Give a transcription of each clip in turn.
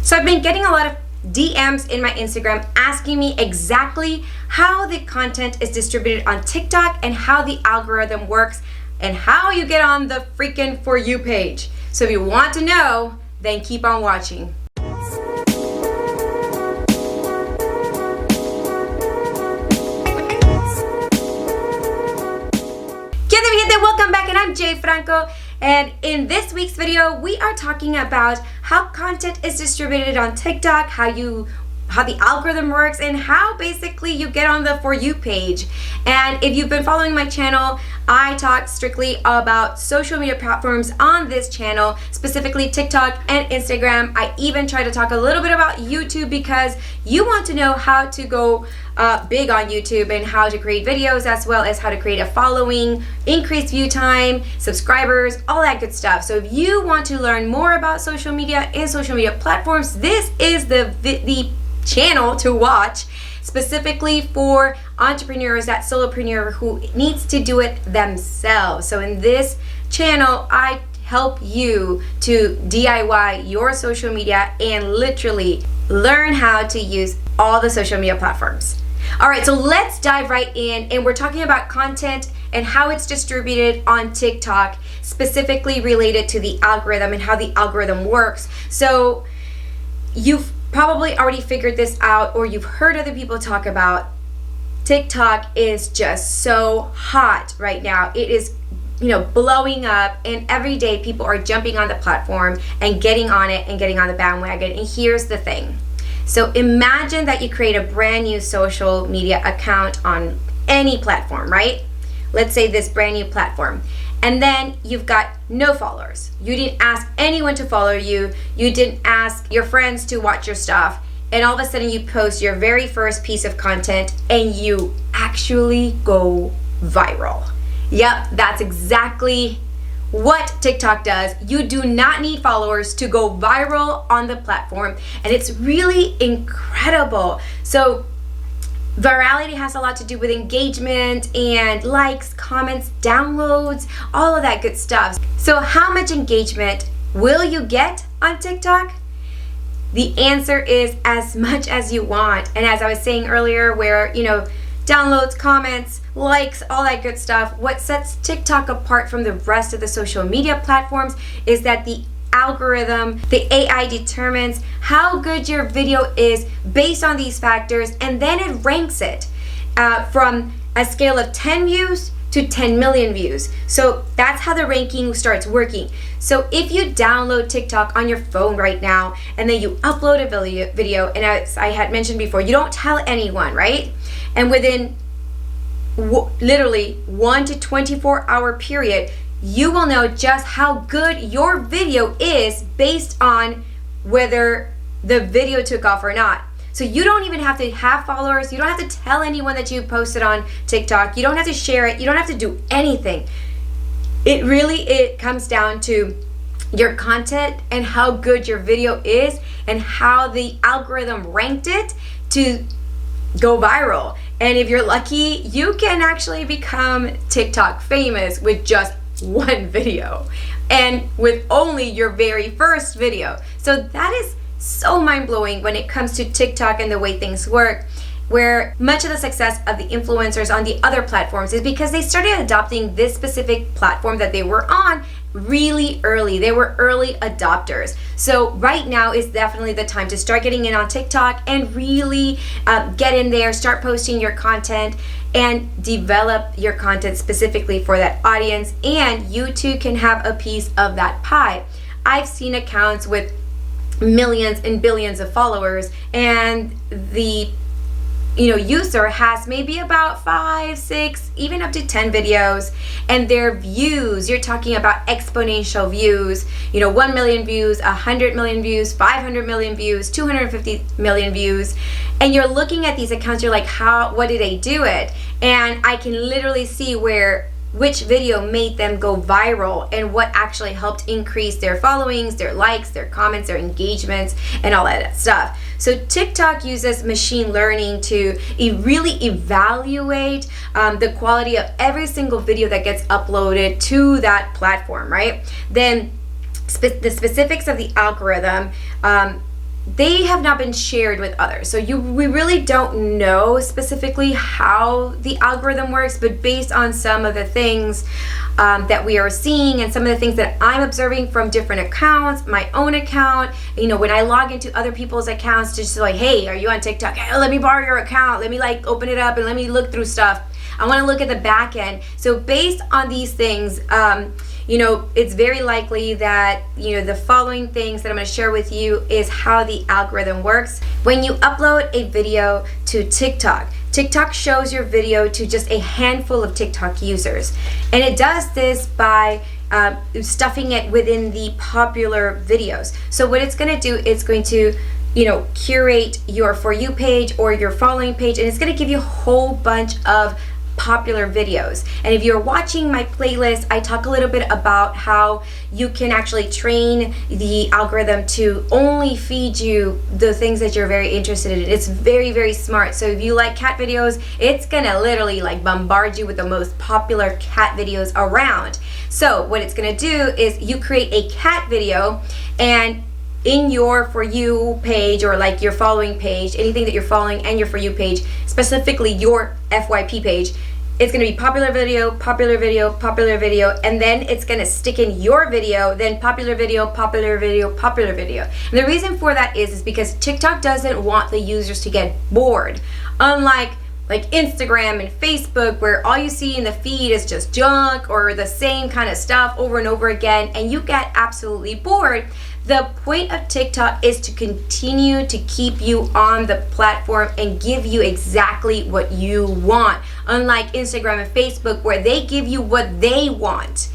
So I've been getting a lot of DMs in my Instagram asking me exactly how the content is distributed on TikTok and how the algorithm works and how you get on the freaking For You page. So if you want to know, then keep on watching. Welcome back, and I'm Jay Franco, and in this week's video we are talking about how content is distributed on TikTok, how the algorithm works, and how basically you get on the For You page. And if you've been following my channel, I talk strictly about social media platforms on this channel, specifically TikTok and Instagram. I even try to talk a little bit about YouTube because you want to know how to go big on YouTube and how to create videos, as well as how to create a following, increase view time, subscribers, all that good stuff. So if you want to learn more about social media and social media platforms, this is the channel to watch, specifically for entrepreneurs, that solopreneur who needs to do it themselves. So in this channel, I help you to DIY your social media and literally learn how to use all the social media platforms. All right, so let's dive right in, and we're talking about content and how it's distributed on TikTok, specifically related to the algorithm and how the algorithm works. So you've probably already figured this out, or you've heard other people talk about TikTok is just so hot right now. It is, blowing up, and every day people are jumping on the platform and getting on it and getting on the bandwagon. And here's the thing. So imagine that you create a brand new social media account on any platform, right? Let's say this brand new platform. And then you've got no followers. You didn't ask anyone to follow you. You didn't ask your friends to watch your stuff. And all of a sudden you post your very first piece of content and you actually go viral. Yep, that's exactly what TikTok does. You do not need followers to go viral on the platform. And it's really incredible. So virality has a lot to do with engagement and likes, comments, downloads, all of that good stuff. So how much engagement will you get on TikTok? The answer is as much as you want. And as I was saying earlier, where, downloads, comments, likes, all that good stuff, what sets TikTok apart from the rest of the social media platforms is that the algorithm, the AI, determines how good your video is based on these factors, and then it ranks it from a scale of 10 views to 10 million views. So that's how the ranking starts working. So if you download TikTok on your phone right now and then you upload a video, and as I had mentioned before, you don't tell anyone, right? And within literally 1 to 24 hour period, you will know just how good your video is based on whether the video took off or not. So you don't even have to have followers. You don't have to tell anyone that you posted on TikTok. You don't have to share it. You don't have to do anything. It comes down to your content and how good your video is and how the algorithm ranked it to go viral. And if you're lucky, you can actually become TikTok famous with just one video, and with only your very first video. So that is so mind-blowing when it comes to TikTok and the way things work, where much of the success of the influencers on the other platforms is because they started adopting this specific platform that they were on really early. They were early adopters. So right now is definitely the time to start getting in on TikTok and really get in there, start posting your content, and develop your content specifically for that audience, and you too can have a piece of that pie. I've seen accounts with millions and billions of followers, and the user has maybe about 5, 6, even up to 10 videos, and their views, you're talking about exponential views, 1 million views, 100 million views, 500 million views, 250 million views, and you're looking at these accounts, you're like, what did they do it? And I can literally see which video made them go viral and what actually helped increase their followings, their likes, their comments, their engagements, and all that stuff. So TikTok uses machine learning to really evaluate the quality of every single video that gets uploaded to that platform, right? Then the specifics of the algorithm they have not been shared with others. So we really don't know specifically how the algorithm works, but based on some of the things that we are seeing and some of the things that I'm observing from different accounts, my own account, when I log into other people's accounts to just like, hey, are you on TikTok? Hey, let me borrow your account. Let me like open it up and let me look through stuff. I want to look at the back end. So based on these things, it's very likely that, the following things that I'm going to share with you is how the algorithm works. When you upload a video to TikTok, TikTok shows your video to just a handful of TikTok users. And it does this by stuffing it within the popular videos. So what it's going to do, it's going to curate your For You page or your following page, and it's going to give you a whole bunch of popular videos. And if you're watching my playlist, I talk a little bit about how you can actually train the algorithm to only feed you the things that you're very interested in. It's very, very smart. So if you like cat videos, it's gonna literally like bombard you with the most popular cat videos around. So what it's gonna do is you create a cat video, and in your For You page or like your following page, anything that you're following and your For You page, specifically your FYP page, it's going to be popular video, popular video, popular video, and then it's going to stick in your video, then popular video, popular video, popular video. And the reason for that is because TikTok doesn't want the users to get bored. Unlike like Instagram and Facebook, where all you see in the feed is just junk or the same kind of stuff over and over again, and you get absolutely bored. The point of TikTok is to continue to keep you on the platform and give you exactly what you want. Unlike Instagram and Facebook, where they give you what they want,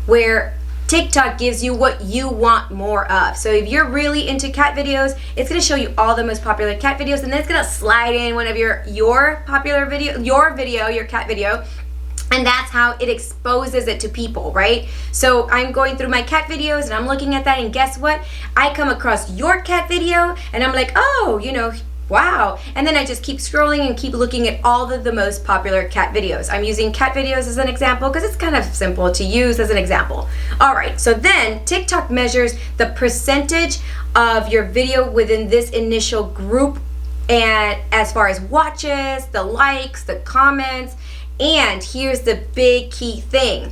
where TikTok gives you what you want more of. So if you're really into cat videos, it's going to show you all the most popular cat videos, and then it's going to slide in one of your popular video, your cat video. And that's how it exposes it to people, right? So I'm going through my cat videos and I'm looking at that, and guess what? I come across your cat video and I'm like, oh, wow. And then I just keep scrolling and keep looking at all of the most popular cat videos. I'm using cat videos as an example because it's kind of simple to use as an example. All right, so then TikTok measures the percentage of your video within this initial group, and as far as watches, the likes, the comments. And here's the big key thing.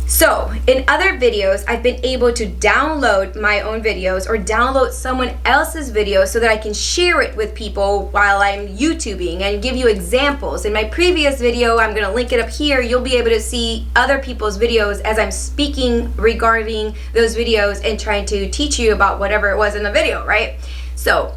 So in other videos, I've been able to download my own videos or download someone else's videos so that I can share it with people while I'm YouTubing and give you examples. In my previous video, I'm going to link it up here. You'll be able to see other people's videos as I'm speaking regarding those videos and trying to teach you about whatever it was in the video, right? So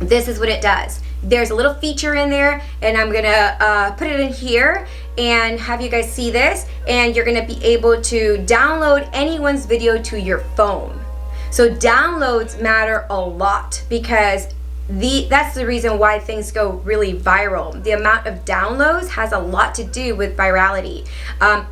this is what it does. There's a little feature in there, and I'm gonna put it in here and have you guys see this, and you're gonna be able to download anyone's video to your phone. So downloads matter a lot because that's the reason why things go really viral. The amount of downloads has a lot to do with virality.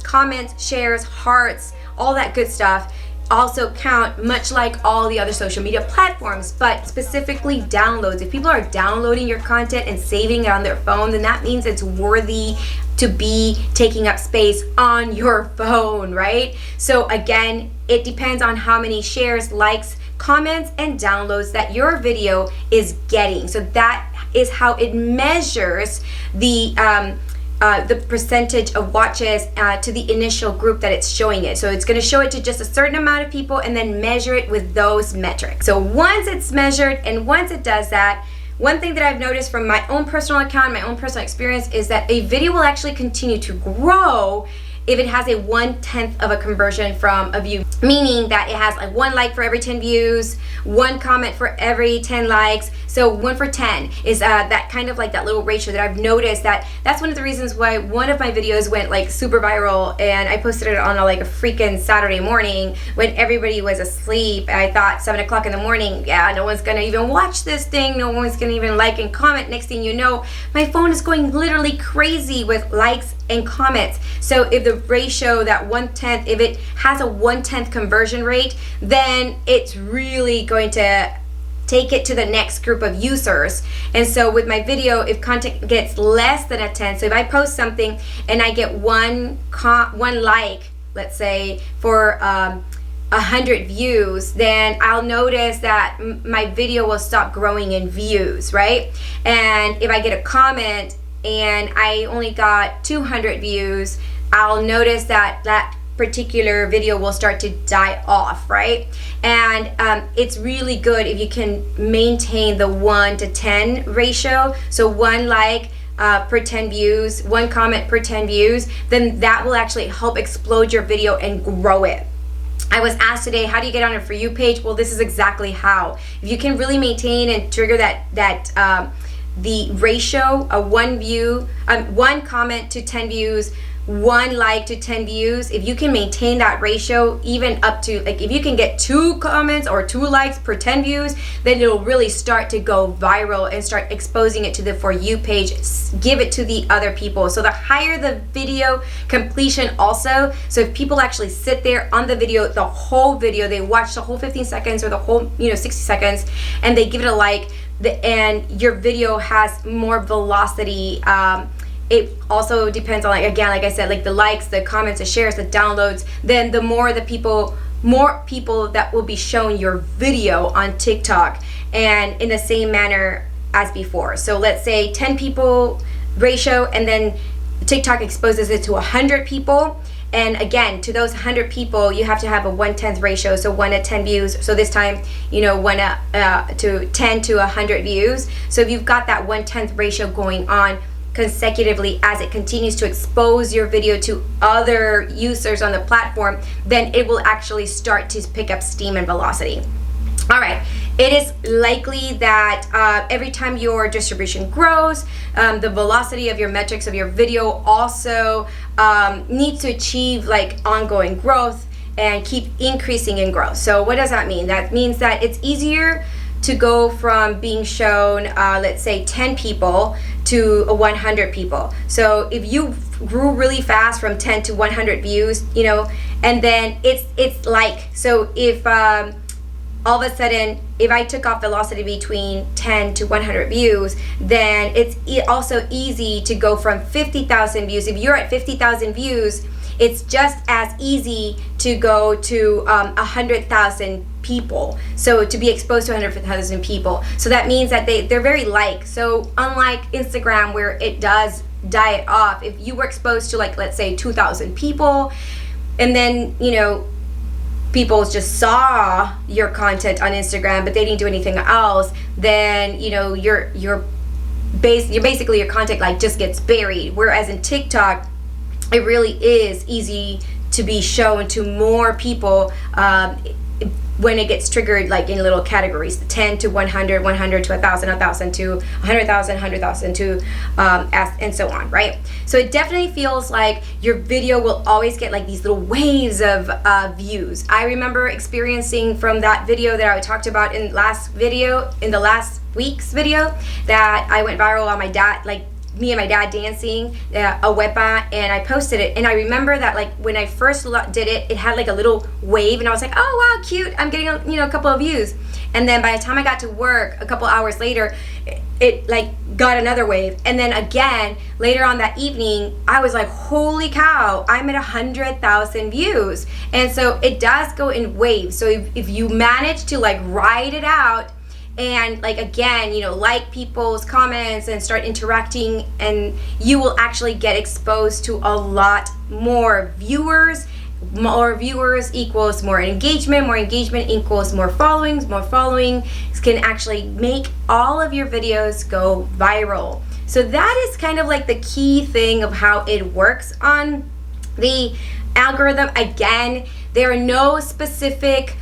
Comments, shares, hearts, all that good stuff also count, much like all the other social media platforms, but specifically downloads. If people are downloading your content and saving it on their phone, then that means it's worthy to be taking up space on your phone, right? So again, it depends on how many shares, likes, comments, and downloads that your video is getting. So that is how it measures the percentage of watches to the initial group that it's showing it. So it's going to show it to just a certain amount of people and then measure it with those metrics. So once it's measured and once it does that, one thing that I've noticed from my own personal account, my own personal experience, is that a video will actually continue to grow if it has a 1/10 of a conversion from a view, meaning that it has like 1 like for every 10 views, 1 comment for every 10 likes. So 1 for 10 is that kind of like that little ratio that I've noticed. That's one of the reasons why one of my videos went like super viral, and I posted it on like a freaking Saturday morning when everybody was asleep. I thought 7 o'clock in the morning, yeah, no one's gonna even watch this thing, no one's gonna even like and comment. Next thing you know, my phone is going literally crazy with likes and comments. So if the ratio, that 1/10, if it has a 1/10 conversion rate, then it's really going to take it to the next group of users. And so with my video, if content gets less than a 10, so if I post something and I get one like, let's say for 100 views, then I'll notice that my video will stop growing in views, right? And if I get a comment and I only got 200 views, I'll notice that that particular video will start to die off, right? And it's really good if you can maintain the 1 to 10 ratio. So 1 like per 10 views, 1 comment per 10 views, then that will actually help explode your video and grow it. I was asked today, how do you get on a For You page? Well, this is exactly how. If you can really maintain and trigger the ratio of 1 comment to 10 views, 1 like to 10 views, if you can maintain that ratio, even up to, like, if you can get 2 comments or 2 likes per 10 views, then it'll really start to go viral and start exposing it to the For You page. Give it to the other people. So the higher the video completion also, so if people actually sit there on the video, the whole video, they watch the whole 15 seconds or the whole 60 seconds, and they give it a like, and your video has more velocity. It also depends on, like, again, like I said, like the likes, the comments, the shares, the downloads, then the more people that will be shown your video on TikTok, and in the same manner as before. So let's say 10 people ratio, and then TikTok exposes it to 100 people. And again, to those 100 people, you have to have a 1/10 ratio, so 1 to 10 views. So this time, 1 to 10 to 100 views. So if you've got that 1/10 ratio going on consecutively as it continues to expose your video to other users on the platform, then it will actually start to pick up steam and velocity. All right, it is likely that every time your distribution grows, the velocity of your metrics of your video also needs to achieve like ongoing growth and keep increasing in growth. So what does that mean? That means that it's easier to go from being shown, let's say 10 people to 100 people. So if you grew really fast from 10 to 100 views, and then it's like, so if all of a sudden, if I took off velocity between 10 to 100 views, then it's also easy to go from 50,000 views. If you're at 50,000 views, it's just as easy to go to 100,000 people. So to be exposed to 100,000 people. So that means that they're very like. So unlike Instagram where it does die off, if you were exposed to, like, let's say 2,000 people, and then, people just saw your content on Instagram, but they didn't do anything else, then, you're basically, your content like just gets buried. Whereas in TikTok, it really is easy to be shown to more people when it gets triggered, like in little categories, 10 to 100, 100 to 1,000, 1,000 to 100,000, 100,000 to and so on, right? So it definitely feels like your video will always get like these little waves of views. I remember experiencing from that video that I talked about in the last week's video, that I went viral on my dad, like me and my dad dancing a wepa, and I posted it, and I remember that, like, when I first did it, it had like a little wave, and I was like, oh wow, cute, I'm getting a couple of views. And then by the time I got to work a couple hours later, it like got another wave, and then again later on that evening, I was like, holy cow, I'm at 100,000 views. And so it does go in waves. So if you manage to like ride it out, and like, again, like people's comments and start interacting, and you will actually get exposed to a lot more viewers. More viewers equals more engagement equals more followings can actually make all of your videos go viral. So that is kind of like the key thing of how it works on the algorithm. Again, there are no specific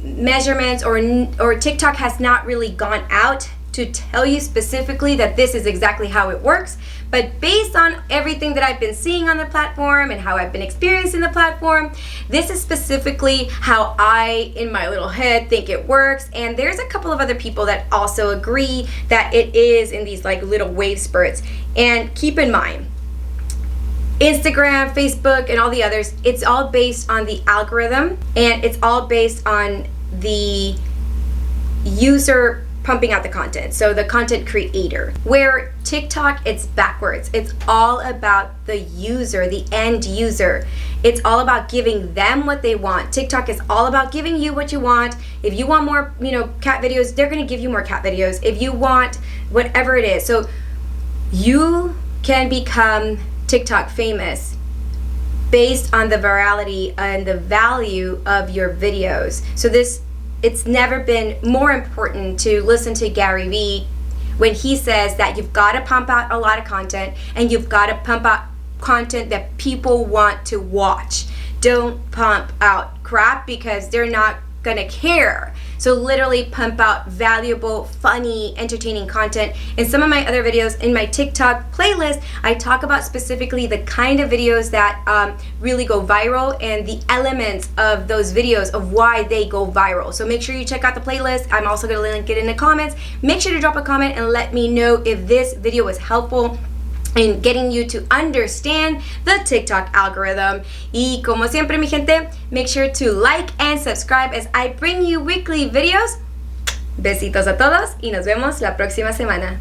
measurements, or TikTok has not really gone out to tell you specifically that this is exactly how it works. But based on everything that I've been seeing on the platform and how I've been experiencing the platform, this is specifically how I, in my little head, think it works. And there's a couple of other people that also agree that it is in these like little wave spurts. And keep in mind, Instagram, Facebook, and all the others, it's all based on the algorithm, and it's all based on the user pumping out the content, so the content creator. Where TikTok, it's backwards. It's all about the user, the end user. It's all about giving them what they want. TikTok is all about giving you what you want. If you want more, cat videos, they're gonna give you more cat videos. If you want whatever it is. So you can become TikTok famous based on the virality and the value of your videos. So it's never been more important to listen to Gary Vee when he says that you've got to pump out a lot of content, and you've got to pump out content that people want to watch. Don't pump out crap because they're not gonna care. So literally pump out valuable, funny, entertaining content. In some of my other videos in my TikTok playlist, I talk about specifically the kind of videos that really go viral and the elements of those videos of why they go viral. So make sure you check out the playlist. I'm also gonna link it in the comments. Make sure to drop a comment and let me know if this video was helpful in getting you to understand the TikTok algorithm. Y como siempre, mi gente, make sure to like and subscribe as I bring you weekly videos. Besitos a todos y nos vemos la próxima semana.